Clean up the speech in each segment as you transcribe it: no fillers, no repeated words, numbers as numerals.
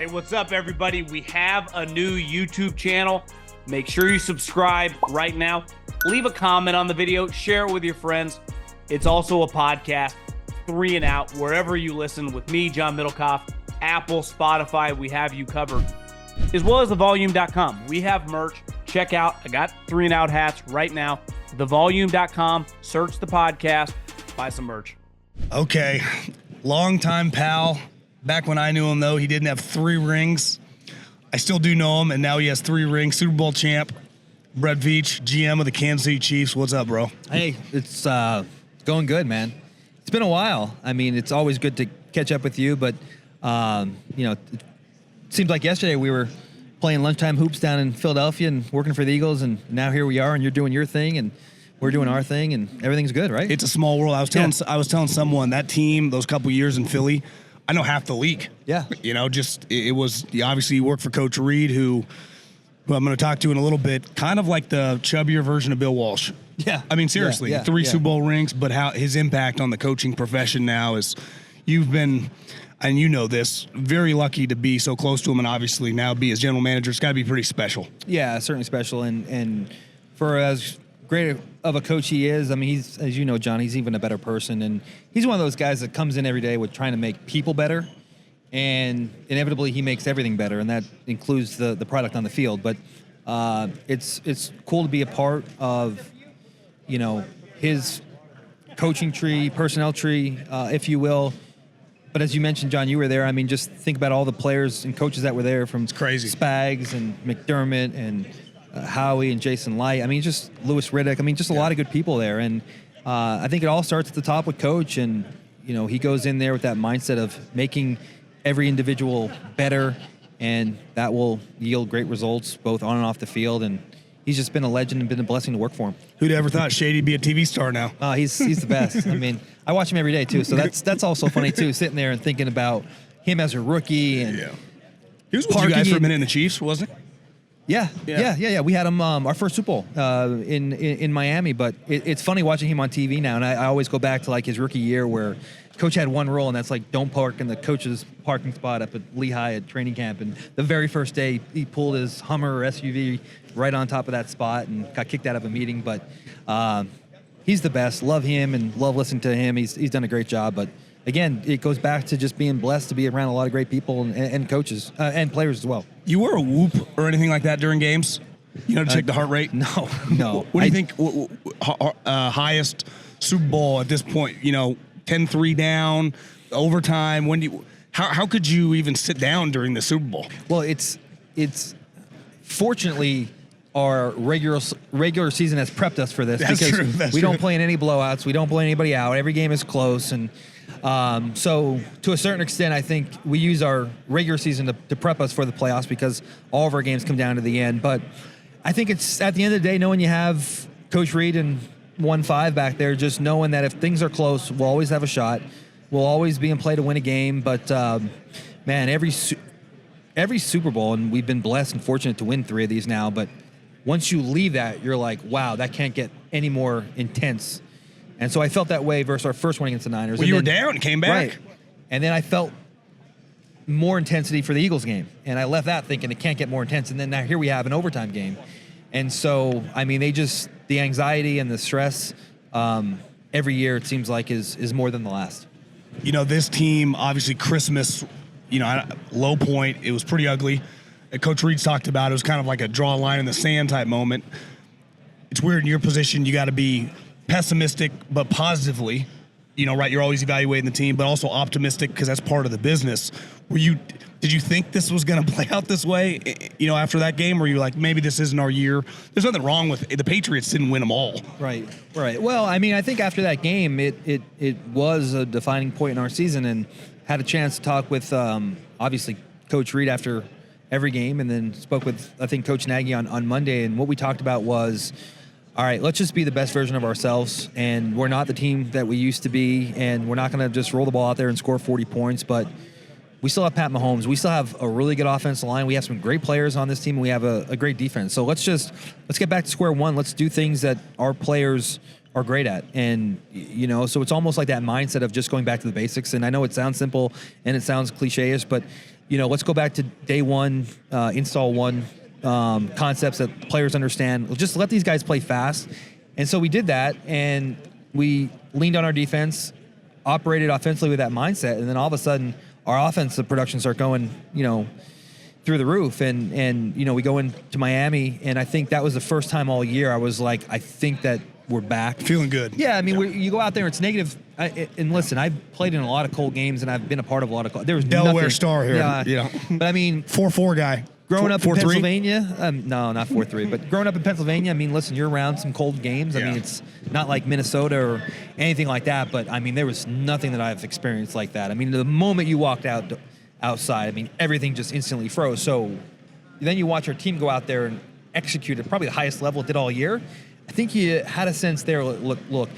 Hey, what's up, everybody? We have a new YouTube channel. Make sure you subscribe right now. Leave a comment on the video. Share it with your friends. It's also a podcast, 3 and Out, wherever you listen with me, John Middlekauff, Apple, Spotify. We have you covered, as well as thevolume.com. We have merch. Check out. I got 3 and Out hats right now. Thevolume.com. Search the podcast. Buy some merch. Okay. Longtime pal. Back when I knew him, though, he didn't have 3 rings. I still do know him, and now he has 3 rings. Super Bowl champ, Brett Veach, GM of the Kansas City Chiefs. What's up, bro? Hey, it's going good, man. It's been a while. I mean, it's always good to catch up with you, but, it seems like yesterday we were playing lunchtime hoops down in Philadelphia and working for the Eagles, and now here we are, and you're doing your thing, and we're doing our thing, and everything's good, right? It's a small world. I was telling someone that team, those couple years in Philly, I know half the league. Yeah. It was obviously you work for Coach Reid, who I'm going to talk to in a little bit, kind of like the chubbier version of Bill Walsh. Yeah. I mean, seriously, 3 Super Bowl rings, but how his impact on the coaching profession now is, you've been, and you know this, very lucky to be so close to him, and obviously now be his general manager. It's got to be pretty special. Yeah, certainly special, and for as great of a coach he is, I mean, he's, as you know, John, he's even a better person, and he's one of those guys that comes in every day with trying to make people better, and inevitably he makes everything better, and that includes the product on the field. But it's cool to be a part of, his coaching tree, personnel tree, if you will. But as you mentioned, John, you were there. I mean, just think about all the players and coaches that were there, from crazy Spags and McDermott and Howie and Jason Light. I mean, just Louis Riddick. I mean, just a lot of good people there. And I think it all starts at the top with Coach. And, he goes in there with that mindset of making every individual better, and that will yield great results both on and off the field. And he's just been a legend and been a blessing to work for him. Who'd ever thought Shady'd be a TV star now? He's the best. I mean, I watch him every day, too. So that's also funny, too, sitting there and thinking about him as a rookie. And he was with you guys for a minute in the Chiefs, wasn't he? Yeah. We had him our first Super Bowl in Miami, but it's funny watching him on TV now, and I always go back to like his rookie year where Coach had one rule, and that's like don't park in the coach's parking spot up at Lehigh at training camp. And the very first day, he pulled his Hummer or SUV right on top of that spot and got kicked out of a meeting. But he's the best. Love him and love listening to him. He's done a great job. But again, it goes back to just being blessed to be around a lot of great people and coaches and players as well. You wear a whoop or anything like that during games? To check the heart rate? No. What do you think highest Super Bowl at this point? 10-3 down, overtime. How could you even sit down during the Super Bowl? Well, it's fortunately our regular season has prepped us for this. That's because true. That's we true. don't play in any blowouts. We don't blow anybody out. Every game is close, and so to a certain extent, I think we use our regular season to prep us for the playoffs because all of our games come down to the end. But I think it's at the end of the day, knowing you have Coach Reid and 1-5 back there, just knowing that if things are close, we'll always have a shot. We'll always be in play to win a game. But man, every Super Bowl, and we've been blessed and fortunate to win 3 of these now. But once you leave that, you're like, wow, that can't get any more intense. And so I felt that way versus our first one against the Niners. Well, you were down, came back. Right. And then I felt more intensity for the Eagles game. And I left that thinking it can't get more intense. And then now here we have an overtime game. And so, I mean, the anxiety and the stress every year, it seems like, is more than the last. This team, obviously Christmas, low point. It was pretty ugly. Coach Reid's talked about it was kind of like a draw a line in the sand type moment. It's weird in your position. You got to be pessimistic, but positively, right? You're always evaluating the team, but also optimistic because that's part of the business. Did you think this was going to play out this way, after that game? Or were you like, maybe this isn't our year? There's nothing wrong with it. The Patriots didn't win them all. Right. Well, I mean, I think after that game, it was a defining point in our season, and had a chance to talk with, obviously, Coach Reid after every game, and then spoke with, I think, Coach Nagy on Monday. And what we talked about was, all right, let's just be the best version of ourselves. And we're not the team that we used to be, and we're not going to just roll the ball out there and score 40 points, but we still have Pat Mahomes. We still have a really good offensive line. We have some great players on this team, and we have a great defense. So let's get back to square one. Let's do things that our players are great at. And, so it's almost like that mindset of just going back to the basics. And I know it sounds simple and it sounds cliche-ish, but, let's go back to day one, install one, concepts that players understand. Just let these guys play fast. And so we did that, and we leaned on our defense, operated offensively with that mindset, and then all of a sudden our offensive production start going, through the roof. And we go into Miami, and I think that was the first time all year I was like, I think that we're back. Feeling good. Yeah, I mean, you go out there, it's negative. And listen, I've played in a lot of cold games, and I've been a part of a lot of cold. There was Delaware nothing, Star here. But I mean, 4-4 guy. Growing up in 4-3? Pennsylvania, no, not 4-3, but growing up in Pennsylvania, I mean, listen, you're around some cold games. I mean, it's not like Minnesota or anything like that, but I mean, there was nothing that I've experienced like that. I mean, the moment you walked outside, I mean, everything just instantly froze. So then you watch our team go out there and execute at probably the highest level it did all year. I think you had a sense there, look,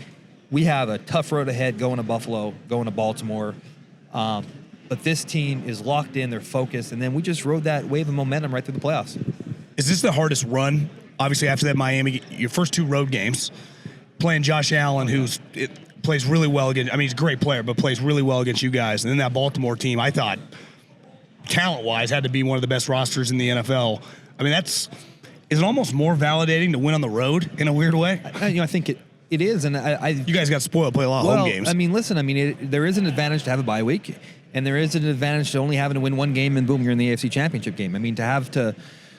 we have a tough road ahead going to Buffalo, going to Baltimore. But this team is locked in, they're focused, and then we just rode that wave of momentum right through the playoffs. Is this the hardest run? Obviously, after that Miami, your first 2 road games, playing Josh Allen, plays really well against, I mean, he's a great player, but plays really well against you guys. And then that Baltimore team, I thought, talent-wise, had to be one of the best rosters in the NFL. I mean, is it almost more validating to win on the road in a weird way? I think it is, and you guys got spoiled, play a lot of home games. I mean, listen, there is an advantage to have a bye week, and there is an advantage to only having to win one game, and boom, you're in the AFC Championship game. I mean, to have to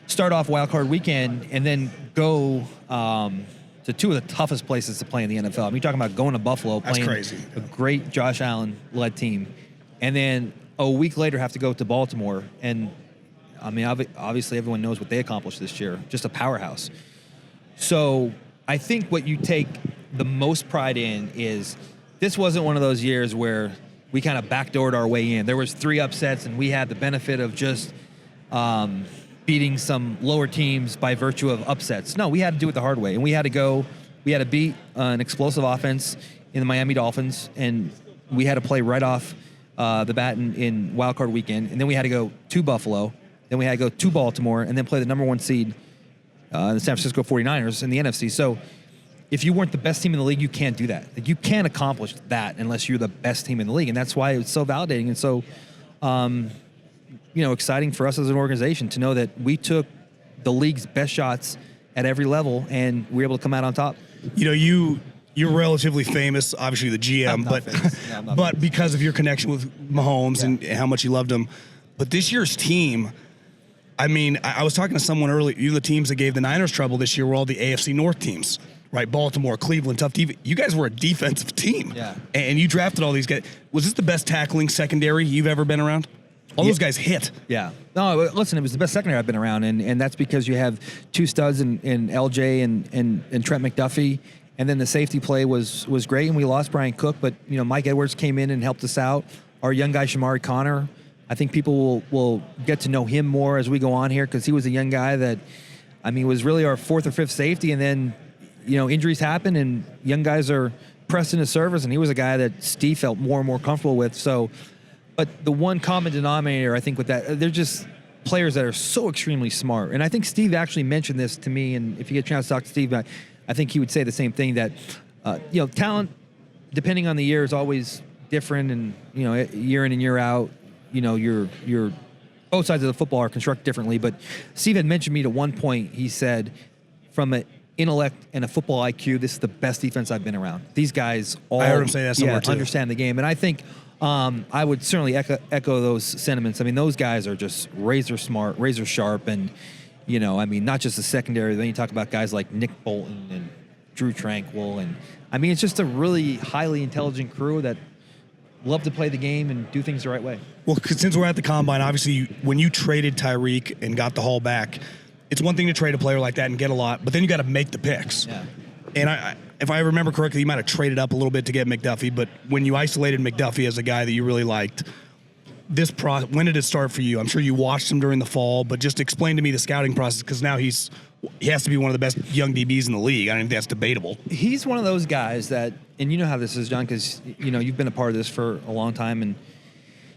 start off wild card weekend and then go to 2 of the toughest places to play in the NFL. I mean, you're talking about going to Buffalo, playing a great Josh Allen-led team, and then a week later have to go to Baltimore. And, I mean, obviously everyone knows what they accomplished this year, just a powerhouse. So I think what you take the most pride in is this wasn't one of those years where we kind of backdoored our way in. There was 3 upsets, and we had the benefit of just beating some lower teams by virtue of upsets. No, we had to do it the hard way, and we had to beat an explosive offense in the Miami Dolphins, and we had to play right off the bat in wildcard weekend, and then we had to go to Buffalo, then we had to go to Baltimore, and then play the number 1 seed, the San Francisco 49ers in the NFC. So if you weren't the best team in the league, you can't do that. Like, you can't accomplish that unless you're the best team in the league, and that's why it's so validating and so exciting for us as an organization to know that we took the league's best shots at every level, and we were able to come out on top. You're relatively famous, obviously the GM, but because of your connection with Mahomes and how much you loved him. But this year's team, I mean, I was talking to someone earlier. The teams that gave the Niners trouble this year were all the AFC North teams, right? Baltimore, Cleveland, tough defense. You guys were a defensive team, and you drafted all these guys. Was this the best tackling secondary you've ever been around? All those guys hit. Yeah. No, listen, it was the best secondary I've been around, and that's because you have 2 studs in LJ and Trent McDuffie. And then the safety play was great, and we lost Brian Cook, but Mike Edwards came in and helped us out. Our young guy Shamari Connor, I think people will get to know him more as we go on here, because he was a young guy that, was really our 4th or 5th safety, and then injuries happen, and young guys are pressed into service, and he was a guy that Steve felt more and more comfortable with. So, but the one common denominator I think with that, they're just players that are so extremely smart, and I think Steve actually mentioned this to me, and if you get a chance to talk to Steve, I think he would say the same thing, that talent, depending on the year, is always different, and year in and year out, you're both sides of the football are constructed differently. But Steve had mentioned me to one point. He said, from an intellect and a football IQ, this is the best defense I've been around. These guys all I heard him say that somewhere too. Understand the game, and I think I would certainly echo those sentiments. I mean, those guys are just razor smart, razor sharp, and not just the secondary. Then you talk about guys like Nick Bolton and Drew Tranquil, and it's just a really highly intelligent crew that love to play the game and do things the right way. Well, since we're at the Combine, obviously, when you traded Tyreek and got the haul back, it's one thing to trade a player like that and get a lot, but then you got to make the picks. Yeah. And if I remember correctly, you might have traded up a little bit to get McDuffie, but when you isolated McDuffie as a guy that you really liked, when did it start for you? I'm sure you watched him during the fall, but just explain to me the scouting process, because now he has to be one of the best young DBs in the league. I don't think that's debatable. He's one of those guys that, and you know how this is, John, because you've been a part of this for a long time, and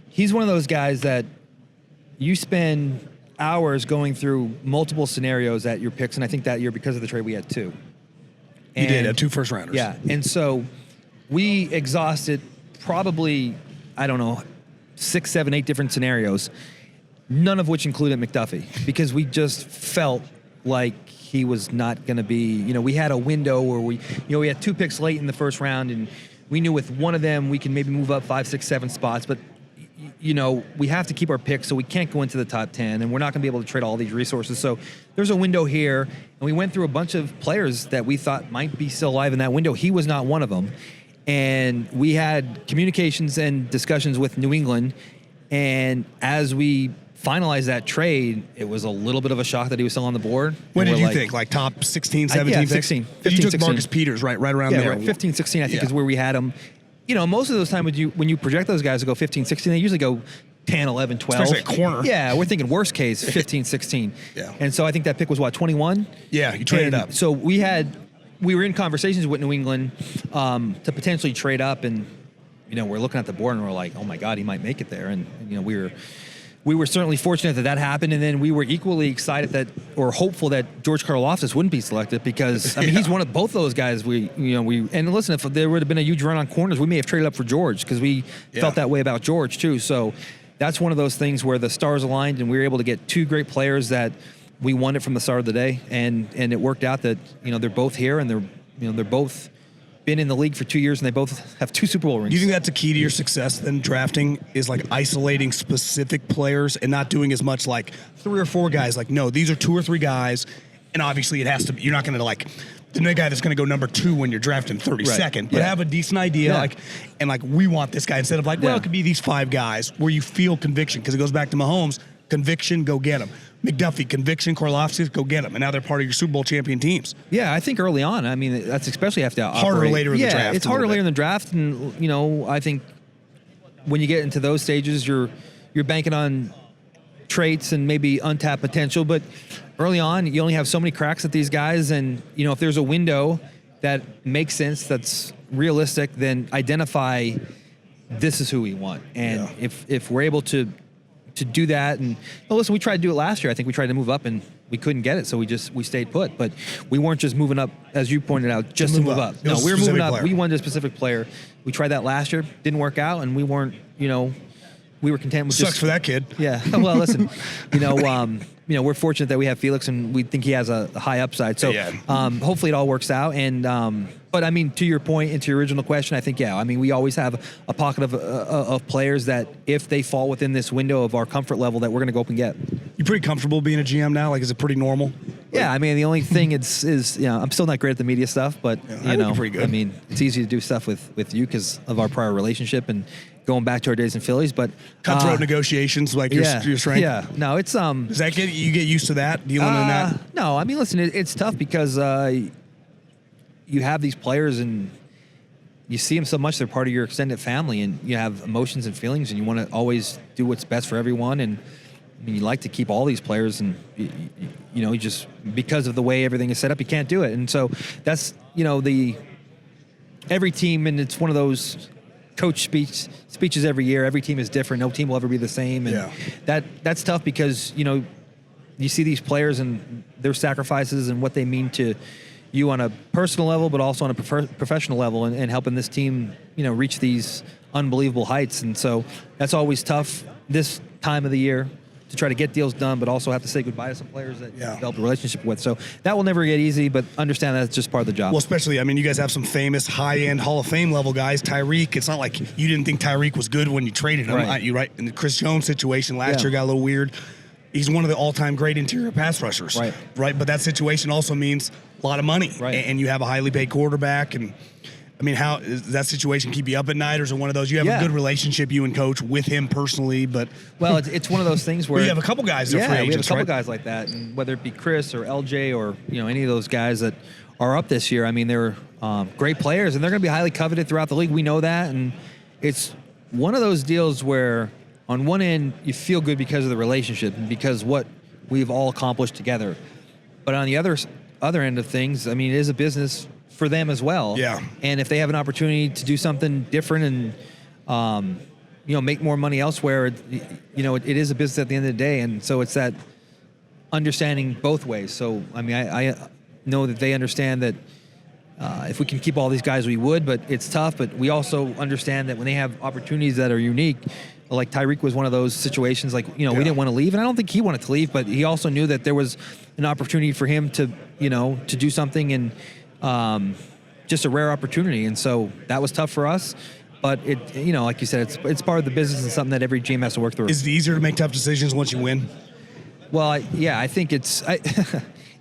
he's one of those guys that you spend hours going through multiple scenarios at your picks, and I think that year, because of the trade, we had 2. You did have 2 first rounders. Yeah, and so we exhausted probably, 6, 7, 8 different scenarios. none of which included McDuffie, because we just felt like he was not going to be, we had a window where we had 2 picks late in the first round, and we knew with one of them we can maybe move up 5, 6, 7 spots, but we have to keep our picks, so we can't go into the top 10, and we're not going to be able to trade all these resources. So there's a window here, and we went through a bunch of players that we thought might be still alive in that window. He was not one of them. And we had communications and discussions with New England, and as we finalized that trade, it was a little bit of a shock that he was still on the board. When did you think? Like top 16, 17 picks? 16. 15, you took 16. Marcus Peters right around there. Right, 15, 16, I think is where we had him. Most of those times when you project those guys to go 15, 16, they usually go 10, 11, 12. Especially at corner. Yeah, we're thinking worst case 15, 16. Yeah. And so I think that pick was 21? Yeah, you traded up. So we were in conversations with New England to potentially trade up, and we're looking at the board and we're like, oh my God, he might make it there. And we were certainly fortunate that happened, and then we were equally excited or hopeful that George Karlaftis wouldn't be selected, because he's one of both those guys. And listen, if there would have been a huge run on corners, we may have traded up for George, because we felt that way about George too. So that's one of those things where the stars aligned, and we were able to get 2 great players that we wanted from the start of the day, and it worked out that they're both here, and they're both been in the league for 2 years, and they both have 2 Super Bowl rings. Do you think that's a key to your success then, drafting, is like isolating specific players and not doing as much like 3 or 4 guys? Like, no, these are 2 or 3 guys, and obviously it has to be, you're not going to like the guy that's going to go number 2 when you're drafting 32nd, but have a decent idea, we want this guy, instead of it could be these 5 guys where you feel conviction, because it goes back to Mahomes, conviction, go get him. McDuffie, conviction, Karlaftis, go get them. And now they're part of your Super Bowl champion teams. Yeah, I think early on. I mean, that's especially have to operate. Harder later in the draft. It's harder later in the draft. And, I think when you get into those stages, you're banking on traits and maybe untapped potential. But early on, you only have so many cracks at these guys. And, if there's a window that makes sense, that's realistic, then identify this is who we want. And if we're able to do that, and listen, we tried to do it last year. I think we tried to move up and we couldn't get it, so we stayed put. But we weren't just moving up, as you pointed out, just to move up. No, we were moving up. Player. We wanted a specific player. We tried that last year, didn't work out, and we weren't, we were content with Sucks for that kid. Yeah. Well, listen, we're fortunate that we have Felix, and we think he has a high upside. So hopefully it all works out. And but I mean, to your point and to your original question, I think we always have a pocket of players that if they fall within this window of our comfort level, that we're going to go up and get. You pretty comfortable being a GM now? Like, is it pretty normal? Yeah, I mean, the only thing is I'm still not great at the media stuff, but pretty good. I mean, it's easy to do stuff with you because of our prior relationship and going back to our days in Phillies. But cutthroat negotiations, like your strength. Yeah, no, it's Does that you get used to that, dealing in that? No, I mean, listen, it's tough because you have these players and you see them so much; they're part of your extended family, and you have emotions and feelings, and you want to always do what's best for everyone. And I mean, you like to keep all these players, and you just because of the way everything is set up, you can't do it. And so that's every team, and it's one of those coach speeches every year. Every team is different. No team will ever be the same, and that's tough because you see these players and their sacrifices and what they mean to you on a personal level, but also on a professional level, and helping this team reach these unbelievable heights. And so that's always tough this time of the year, to try to get deals done, but also have to say goodbye to some players that you developed a relationship with. So that will never get easy, but understand that it's just part of the job. Well, especially, I mean, you guys have some famous high-end Hall of Fame level guys. Tyreek, it's not like you didn't think Tyreek was good when you traded him. Right. In the Chris Jones situation last year got a little weird. He's one of the all-time great interior pass rushers. Right. But that situation also means a lot of money. Right. And you have a highly paid quarterback. And I mean, how does that situation keep you up at night, or is it one of those you have a good relationship, you and coach, with him personally? But it's one of those things where you have a couple guys that are free agents, we have a couple guys like that, and whether it be Chris or LJ or any of those guys that are up this year. I mean, they're great players, and they're going to be highly coveted throughout the league. We know that, and it's one of those deals where on one end you feel good because of the relationship and because what we've all accomplished together, but on the other end of things, I mean, it is a business for them as well. Yeah. And if they have an opportunity to do something different and, make more money elsewhere, it is a business at the end of the day. And so it's that understanding both ways. So, I mean, I know that they understand that if we can keep all these guys, we would, but it's tough. But we also understand that when they have opportunities that are unique, like Tyreek was one of those situations. Like, we didn't want to leave, and I don't think he wanted to leave, but he also knew that there was an opportunity for him to to do something, and just a rare opportunity, and so that was tough for us. But it, like you said, it's part of the business and something that every GM has to work through. Is it easier to make tough decisions once you win? Well, I think it's.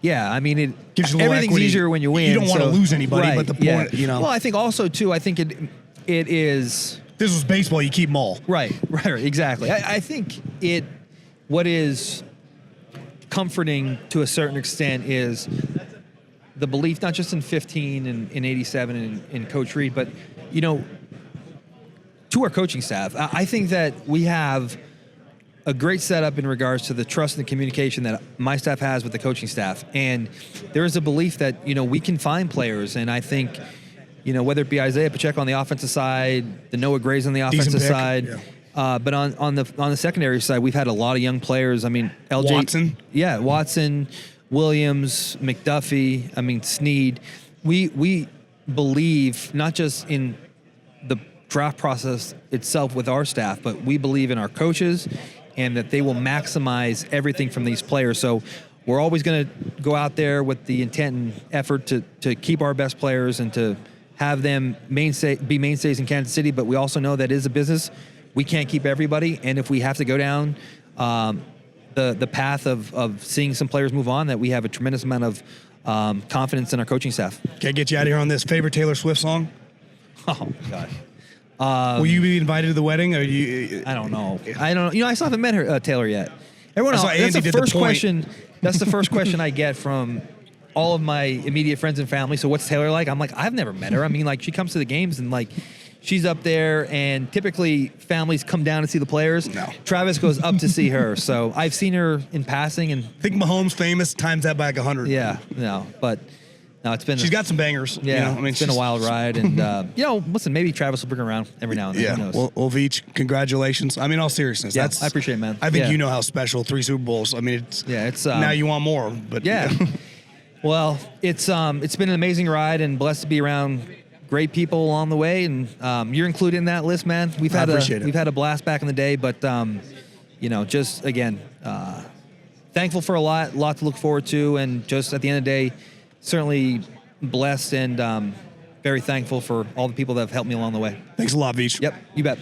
Yeah, I mean, it gives you a little everything's equity. easier when you win. You don't want to lose anybody, right, but the point, Well, I think also too. I think it is. This was baseball. You keep them all. Right, exactly. I think what is comforting to a certain extent is the belief, not just in 15 and in 87 and in Coach Reid, but to our coaching staff. I think that we have a great setup in regards to the trust and the communication that my staff has with the coaching staff. And there is a belief that, we can find players. And I think, whether it be Isaiah Pacheco on the offensive side, the Noah Grays on the offensive side, but on the secondary side, we've had a lot of young players. I mean, LJ. Watson. Yeah, Watson, Williams, McDuffie, Snead. We believe not just in the draft process itself with our staff, but we believe in our coaches and that they will maximize everything from these players. So we're always going to go out there with the intent and effort to keep our best players and to have them be mainstays in Kansas City, but we also know that it is a business. We can't keep everybody, and if we have to go down the path of seeing some players move on, that we have a tremendous amount of confidence in our coaching staff. Can I get you out of here on this? Favorite Taylor Swift song? Oh, God. Will you be invited to the wedding? Or you? I don't know. I still haven't met her, Taylor, yet. Everyone else, that's Andy the did first the point. question. That's the first question I get from all of my immediate friends and family. So what's Taylor like? I'm like, I've never met her. She comes to the games and she's up there, and typically families come down to see the players. No. Travis goes up to see her. So I've seen her in passing, and I think Mahomes famous times that by 100. yeah, no, but no, it's been. She's got some bangers. Yeah, it's been a wild ride, and listen, maybe Travis will bring her around every now and then. Yeah. Who knows? Well, Veach, congratulations. All seriousness. Yeah, I appreciate it, man. I think Yeah. you know how special 3 Super Bowls. It's now you want more, but yeah. Well, it's been an amazing ride, and blessed to be around great people along the way, and you're included in that list, man. We've had a blast back in the day, but just again, thankful for a lot to look forward to, and just at the end of the day, certainly blessed and very thankful for all the people that have helped me along the way. Thanks a lot, Veach. Yep, you bet.